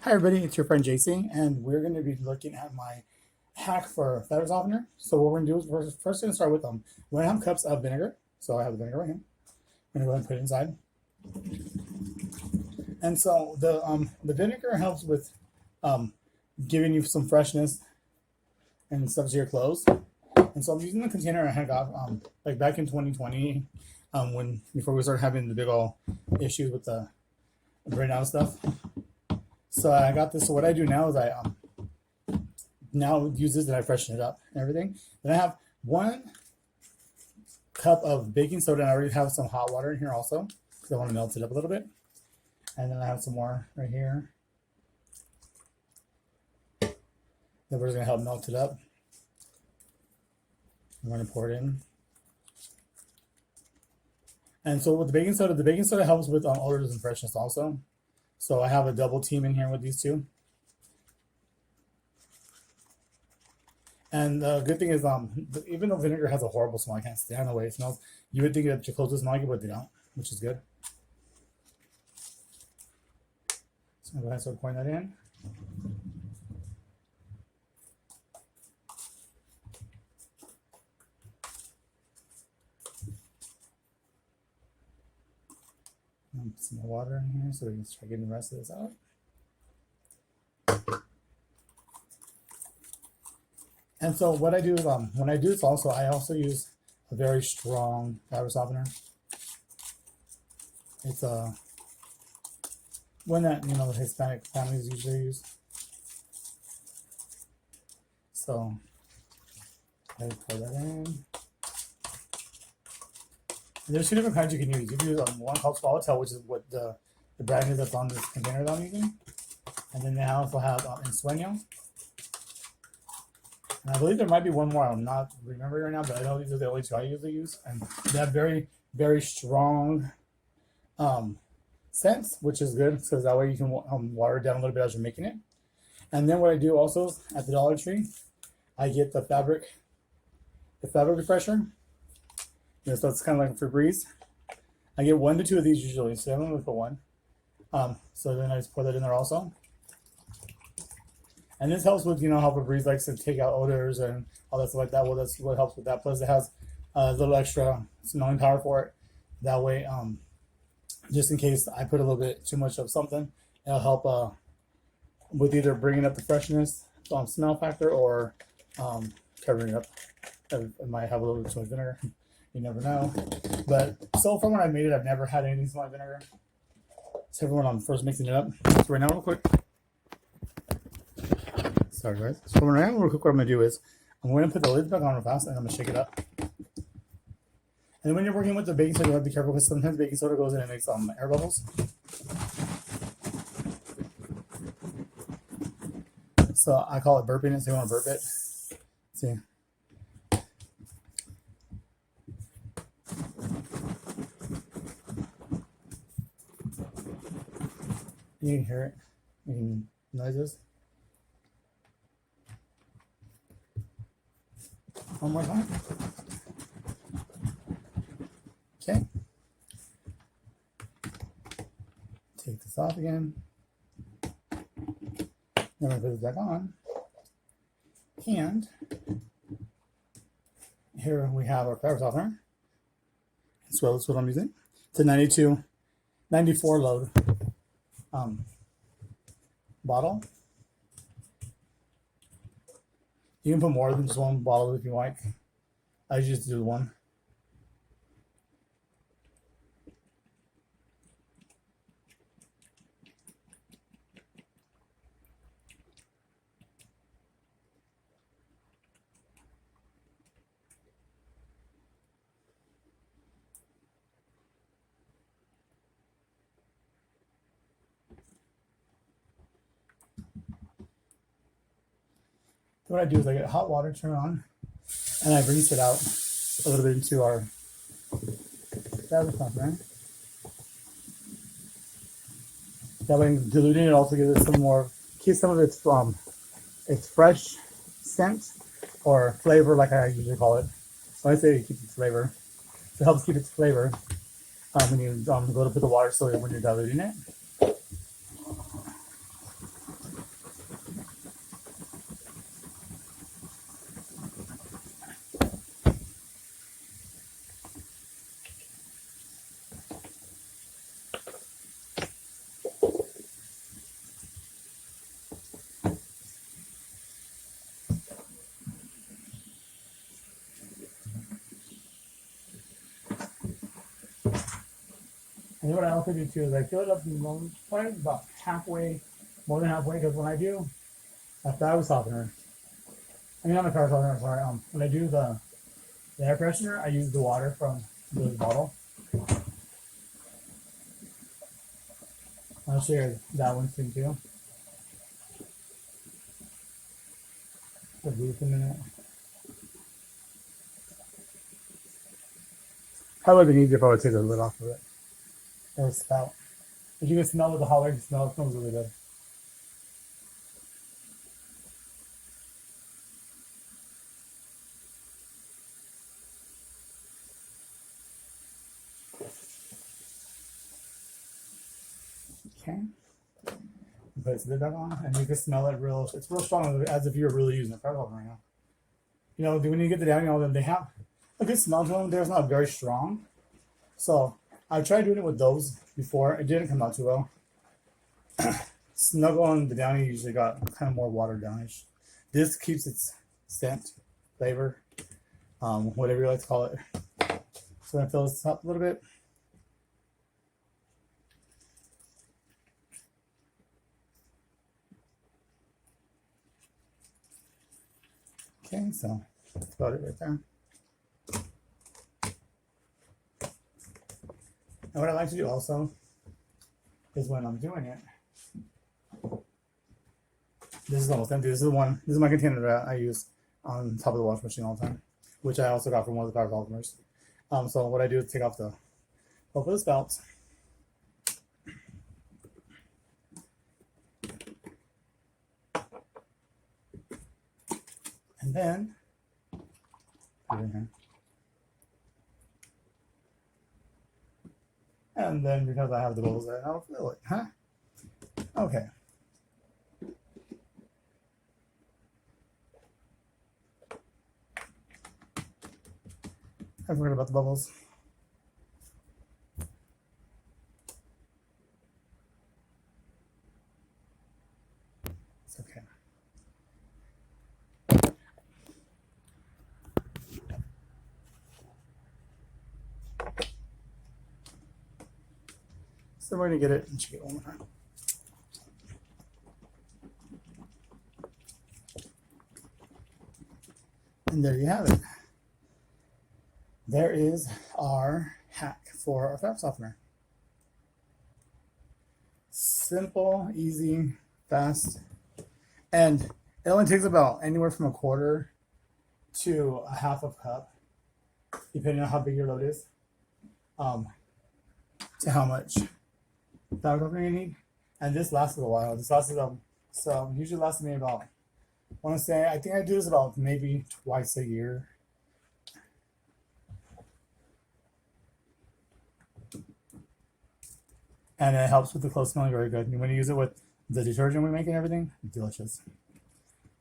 Hi everybody, it's your friend JC, and we're going to be looking at my hack for flavor softener. So what we're going to do is we're first going to start with 1.5 cups of vinegar. So I have the vinegar right here. I'm going to go ahead and put it inside. And so the vinegar helps with giving you some freshness and stuff to your clothes. And so I'm using the container I had got like back in 2020 before we started having the big old issues with the burn out stuff. So I got this. So what I do now is I now use this and I freshen it up and everything. Then I have 1 cup of baking soda, and I already have some hot water in here also because I want to melt it up a little bit. And then I have some more right here that we're going to help melt it up. I'm going to pour it in. And so with the baking soda helps with odors and freshness also. So I have a double team in here with these two. And the good thing is, even though vinegar has a horrible smell, I can't stand the way it smells. You would think that your clothes would smell like it, but they don't, which is good. So I'm going to go ahead and start pouring that in. Put some more water in here so we can start getting the rest of this out. And so what I do is when I do this also, I also use a very strong fabric softener. It's one that the Hispanic families usually use. So I pour that in. And there's 2 different kinds you can use. You can use one called Swallowtail, which is what the brand is that's on this container that I'm using. And then they also have ENSUELO. And I believe there might be one more. I'm not remembering right now, but I know these are the only 2 I usually use. And they have very, very strong scents, which is good because that way you can water it down a little bit as you're making it. And then what I do also is at the Dollar Tree, I get the fabric refresher. So it's kind of like a Febreze. I get 1 to 2 of these usually, so I'm only put 1. So then I just pour that in there also. And this helps with how Febreze likes to take out odors and all that stuff like that. Well, that's what helps with that. Plus, it has a little extra smelling power for it. That way, just in case I put a little bit too much of something, it'll help with either bringing up the freshness, smell factor, or covering it up. It might have a little bit too much vinegar. You never know. But so far when I made it, I've never had anything smell like vinegar. So everyone, I'm first mixing it up. So right now, real quick. Sorry, guys. So right now, real quick, what I'm going to do is I'm going to put the lid back on real fast, and I'm going to shake it up. And when you're working with the baking soda, you have to be careful because sometimes baking soda goes in and makes air bubbles. So I call it burping it, so you want to burp it. See? You can hear it, making noises. One more time. Okay. Take this off again. Then I put it back on. And here we have our fabric softener. So that's what I'm using. It's a 94 load. Bottle. You can put more than just 1 bottle if you like. I just do 1. What I do is I get hot water, turn it on, and I rinse it out a little bit into our fabric softener. That way, diluting it also gives it some more, keeps some of its fresh scent or flavor, like I usually call it. So I say it keeps its flavor. So it helps keep its flavor when you go to put the water slowly when you're diluting it. And then what I also do too is I fill it up probably about halfway, more than halfway, because when I do a fabric softener, I mean not a fabric softener, sorry, when I do the air freshener, I use the water from the bottle. I'll share that one soon too. A brief minute. Probably would have been easier if I would take the lid off of it. Or spout. If you can smell it, the holler, you smell it smells really good. Okay. Place the lid back on, and you can smell it real. It's real strong, as if you're really using a fireball right now. You know, when you get the down, they have a good smell to them. They're not very strong. So I tried doing it with those before. It didn't come out too well. Snuggle on the Downy usually got kind of more watered downish. This keeps its scent, flavor, whatever you like to call it. So I'm gonna fill this up a little bit. Okay, so that's about it right there. And what I like to do also is when I'm doing it, this is almost empty. This is my container that I use on top of the wash machine all the time, which I also got from one of the power customers. So what I do is take off both of the spouts. And then put it in here. And then because I have the bubbles there, I'll fill it, huh? Okay. I forgot about the bubbles. It's okay. So we're going to get it and check it one more time. And there you have it. There is our hack for our fabric softener. Simple, easy, fast, and it only takes about anywhere from a quarter to a half a cup, depending on how big your load is, to how much fabric softener you need. And this lasts a while. This lasts so usually lasts me about, I think I do this about maybe twice a year. And it helps with the clothes smelling very good. And when you use it with the detergent we make and everything, it's delicious.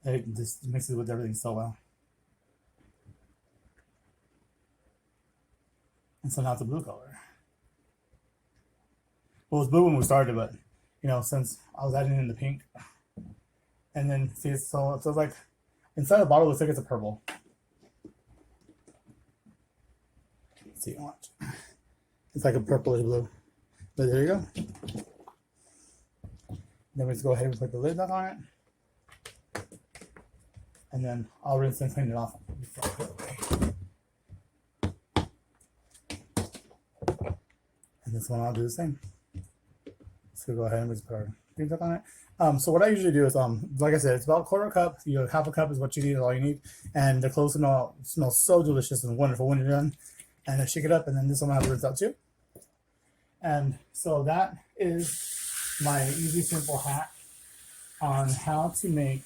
It just mixes with everything so well. And so now it's a blue color. Well, it was blue when we started, but since I was adding in the pink, and then see, so like inside the bottle, it looks like it's a purple. Let's see, watch. It's like a purplish blue. But there you go. Then we just go ahead and put the lid back on it. And then I'll rinse and clean it off before I put it away. And this one I'll do the same. So go ahead and just put our things back on it. So what I usually do is, like I said, it's about a quarter cup. Half a cup is what you need, is all you need. And the clothes smell so delicious and wonderful when you're done. And I shake it up, and then this one I have to rinse out too. And so that is my easy, simple hack on how to make